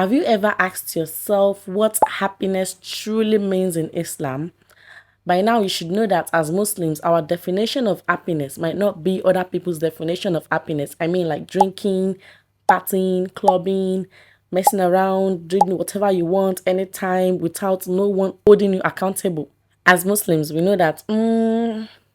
Have you ever asked yourself what happiness truly means in Islam? By now, you should know that as Muslims, our definition of happiness might not be other people's definition of happiness. I mean, like drinking, partying, clubbing, messing around, doing whatever you want anytime without no one holding you accountable. As Muslims, we know that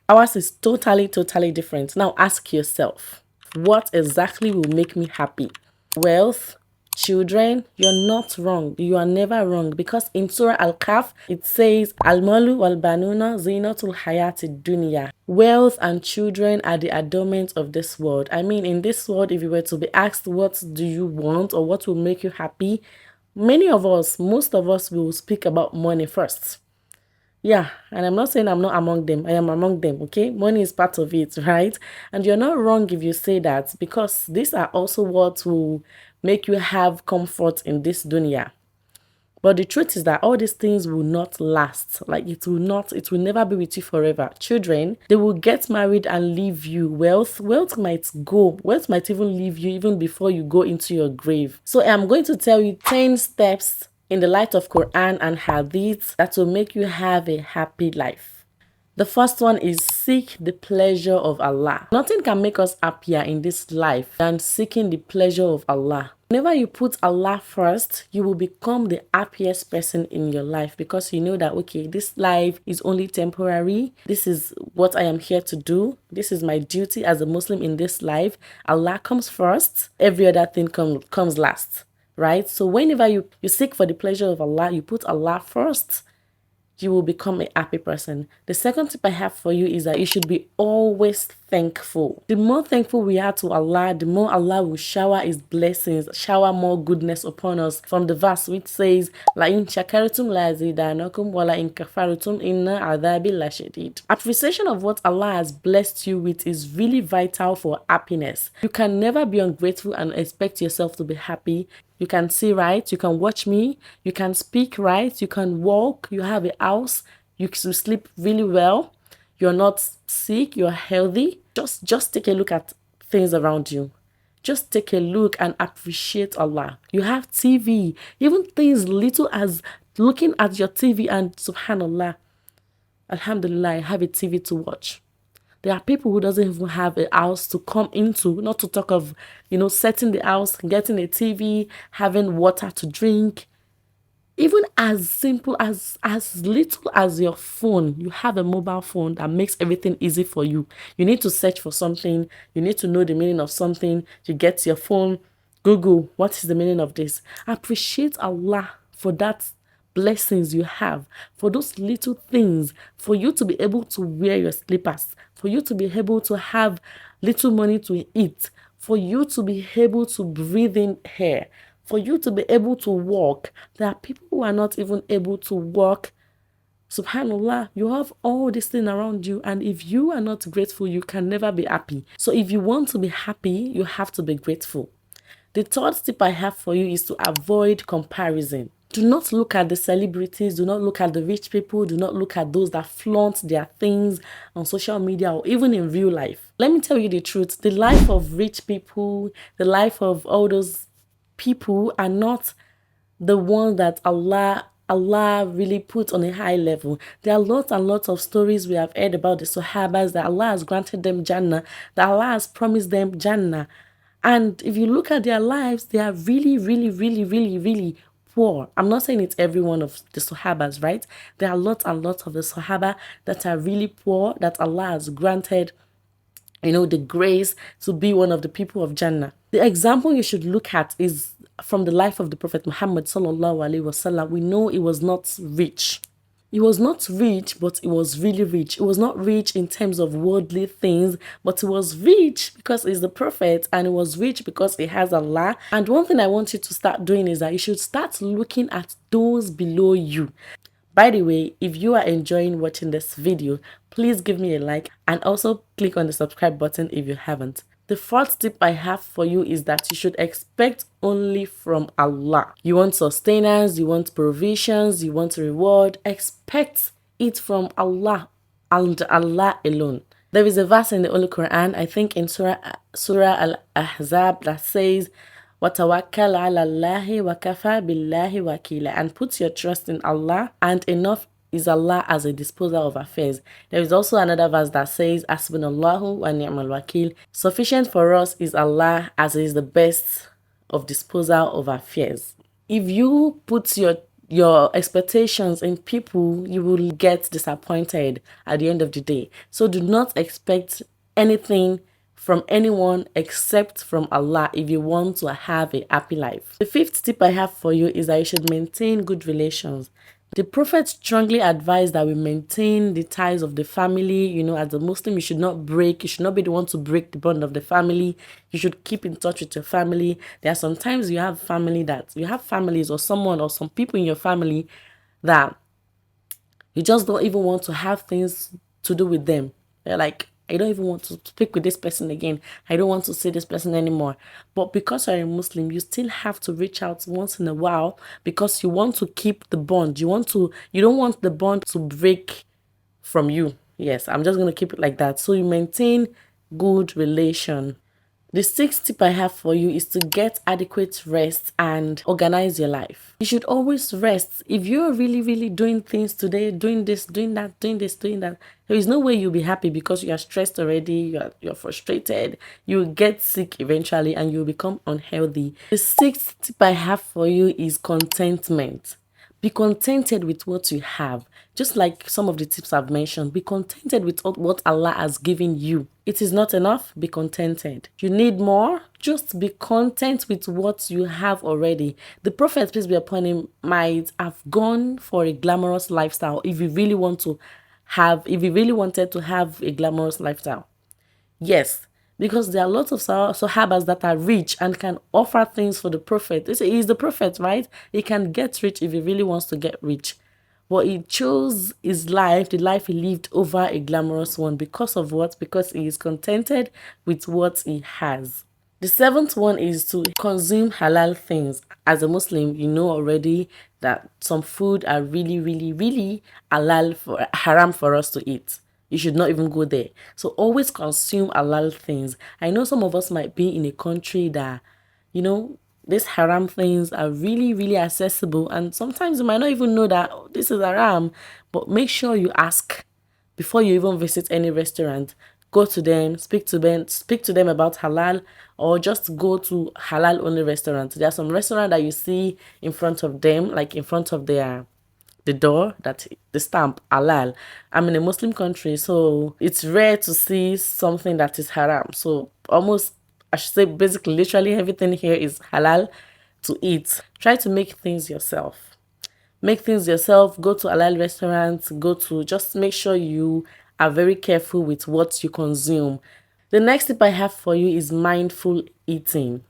ours is totally different. Now, ask yourself, what exactly will make me happy? Wealth, children? You're not wrong. You are never wrong, because in Surah Al-Kahf it says Al-Malu wal-Banuna zinatul hayati dunya. Wealth and children are the adornment of this world. I mean, in this world, if you were to be asked what do you want or what will make you happy, most of us will speak about money first. Yeah, and I'm not saying I'm not among them. I am among them, okay? Money is part of it, right? And you're not wrong if you say that, because these are also what will make you have comfort in this dunya. But the truth is that all these things will not last. Like it will never be with you forever. Children, they will get married and leave you. Wealth might go. Wealth might even leave you even before you go into your grave. So I'm going to tell you 10 steps in the light of Quran and Hadith that will make you have a happy life. The first one is seek the pleasure of Allah. Nothing can make us happier in this life than seeking the pleasure of Allah. Whenever you put Allah first, you will become the happiest person in your life, because you know that, okay, this life is only temporary. This is what I am here to do. This is my duty as a Muslim in this life. Allah comes first. Every other thing comes last, right? So whenever you seek for the pleasure of Allah, you put Allah first, you will become a happy person. The second tip I have for you is that you should be always thankful. The more thankful we are to Allah, the more Allah will shower His blessings, shower more goodness upon us. From the verse which says, La in shakartum la zidanakum wa la in kafartum inna adhabi la shadid. Appreciation of what Allah has blessed you with is really vital for happiness. You can never be ungrateful and expect yourself to be happy. You can see right, you can watch me, you can speak right, you can walk, you have a house, you sleep really well, you're not sick, you're healthy. Just take a look at things around you. Just take a look and appreciate Allah. You have TV, even things little as looking at your TV and subhanallah, alhamdulillah, I have a TV to watch. There are people who doesn't even have a house to come into, not to talk of, setting the house, getting a TV, having water to drink. Even as simple as little as your phone, you have a mobile phone that makes everything easy for you. You need to search for something, you need to know the meaning of something, you get your phone, Google, what is the meaning of this? Appreciate Allah for that blessings you have, for those little things, for you to be able to wear your slippers, for you to be able to have little money to eat, for you to be able to breathe in air, for you to be able to walk. There are people who are not even able to walk. Subhanallah, you have all these things around you, and if you are not grateful, you can never be happy. So if you want to be happy, you have to be grateful. The third tip I have for you is to avoid comparison. Do not look at the celebrities, do not look at the rich people, do not look at those that flaunt their things on social media or even in real life. Let me tell you the truth, the life of rich people, the life of all those people are not the ones that Allah really put on a high level. There are lots and lots of stories we have heard about the Sahabas, that Allah has granted them Jannah, that Allah has promised them Jannah. And if you look at their lives, they are really poor. I'm not saying it's every one of the Sahabas, right? There are lots and lots of the Sahaba that are really poor, that Allah has granted, the grace to be one of the people of Jannah. The example you should look at is from the life of the Prophet Muhammad sallallahu alaihi wasallam. We know he was not rich. He was not rich, but he was really rich. He was not rich in terms of worldly things, but he was rich because he's the prophet, and he was rich because he has Allah. And one thing I want you to start doing is that you should start looking at those below you. By the way, if you are enjoying watching this video, please give me a like and also click on the subscribe button if you haven't. The fourth tip I have for you is that you should expect only from Allah. You want sustenance, you want provisions, you want reward. Expect it from Allah and Allah alone. There is a verse in the Holy Quran, I think in Surah Al-Ahzab, that says, وَتَوَكَّلْ عَلَى اللَّهِ وَكَفَى بِاللَّهِ وَكِيلًا. And put your trust in Allah, and enough is Allah as a disposer of affairs. There is also another verse that says, Hasbunallahu wa ni'mal wakil. Sufficient for us is Allah, as is the best of disposer of affairs. If you put your expectations in people, you will get disappointed at the end of the day. So do not expect anything from anyone except from Allah if you want to have a happy life. The fifth tip I have for you is that you should maintain good relations. The Prophet strongly advised that we maintain the ties of the family. You know, as a Muslim, you should not be the one to break the bond of the family. You should keep in touch with your family. There are sometimes you have families or someone or some people in your family that you just don't even want to have things to do with them. They're like, I don't even want to speak with this person again. I don't want to see this person anymore. But because you're a Muslim, you still have to reach out once in a while because you want to keep the bond. You don't want the bond to break from you. Yes, I'm just going to keep it like that. So you maintain good relation. The sixth tip I have for you is to get adequate rest and organize your life. You should always rest. If you're really, really doing things today, doing this, doing that, doing this, doing that, there is no way you'll be happy because you are stressed already, you're frustrated, you'll get sick eventually and you'll become unhealthy. The sixth tip I have for you is contentment. Be contented with what you have. Just like some of the tips I've mentioned, be contented with what Allah has given you. It is not enough, be contented. You need more, just be content with what you have already. The Prophet, peace be upon him, might have gone for a glamorous lifestyle if you really wanted to have a glamorous lifestyle. Yes, because there are lots of Sahabas that are rich and can offer things for the Prophet. He's the Prophet, right? He can get rich if he really wants to get rich. But he chose his life, the life he lived, over a glamorous one. Because of what? Because he is contented with what he has. The seventh one is to consume halal things. As a Muslim, you know already that some food are really, really, really haram for us to eat. You should not even go there. So always consume halal things. I know some of us might be in a country that, these haram things are really, really accessible. And sometimes you might not even know that this is haram. But make sure you ask before you even visit any restaurant. Go to them, speak to them about halal, or just go to halal only restaurants. There are some restaurants that you see in front of them, like in front of the door, that the stamp halal. I'm in a Muslim country, so it's rare to see something that is haram. So almost, I should say, basically, literally everything here is halal to eat. Try to make things yourself. Go to halal restaurants, just make sure you are very careful with what you consume. The next tip I have for you is mindful eating.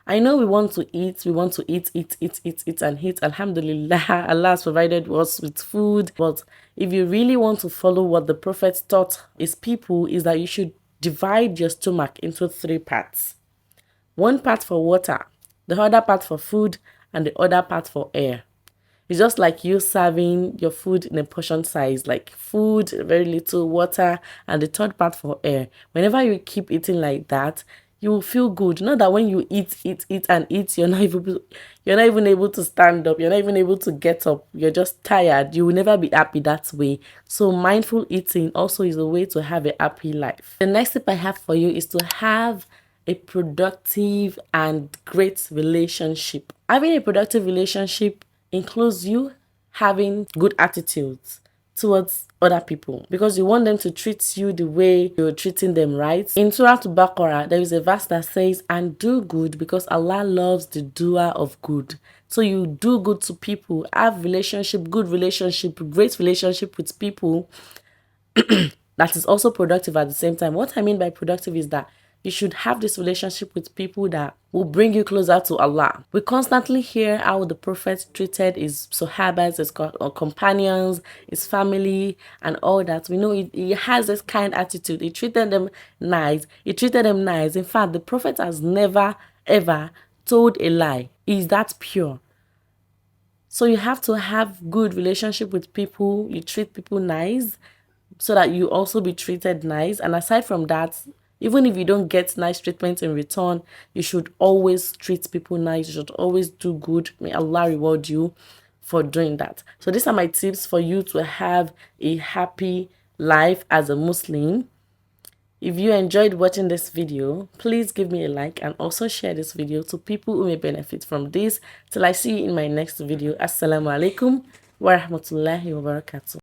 I know we want to eat, and eat. Alhamdulillah, Allah has provided us with food. But if you really want to follow what the Prophet taught his people, is that you should divide your stomach into 3 parts. 1 part for water, the other part for food, and the other part for air. It's just like you serving your food in a portion size, like food, very little water, and the third part for air. Whenever you keep eating like that, you will feel good. Not that when you eat, you're not even able to stand up. You're not even able to get up. You're just tired. You will never be happy that way. So mindful eating also is a way to have a happy life. The next tip I have for you is to have a productive and great relationship. Having a productive relationship includes you having good attitudes towards other people, because you want them to treat you the way you're treating them, right? In Surah Al-Baqarah, there is a verse that says, and do good because Allah loves the doer of good. So you do good to people, have good relationship, great relationship with people that is also productive at the same time. What I mean by productive is that you should have this relationship with people that will bring you closer to Allah. We constantly hear how the Prophet treated his Sahabas, his companions, his family, and all that. We know he has this kind attitude. He treated them nice. In fact, the Prophet has never, ever told a lie. He's that pure. So you have to have good relationship with people. You treat people nice so that you also be treated nice. And aside from that, Even if you don't get nice treatment in return, you should always treat people nice. You should always do good. May Allah reward you for doing that. So these are my tips for you to have a happy life as a Muslim. If you enjoyed watching this video, please give me a like and also share this video to people who may benefit from this. Till I see you in my next video. Assalamu alaikum wa rahmatullahi wa barakatuh.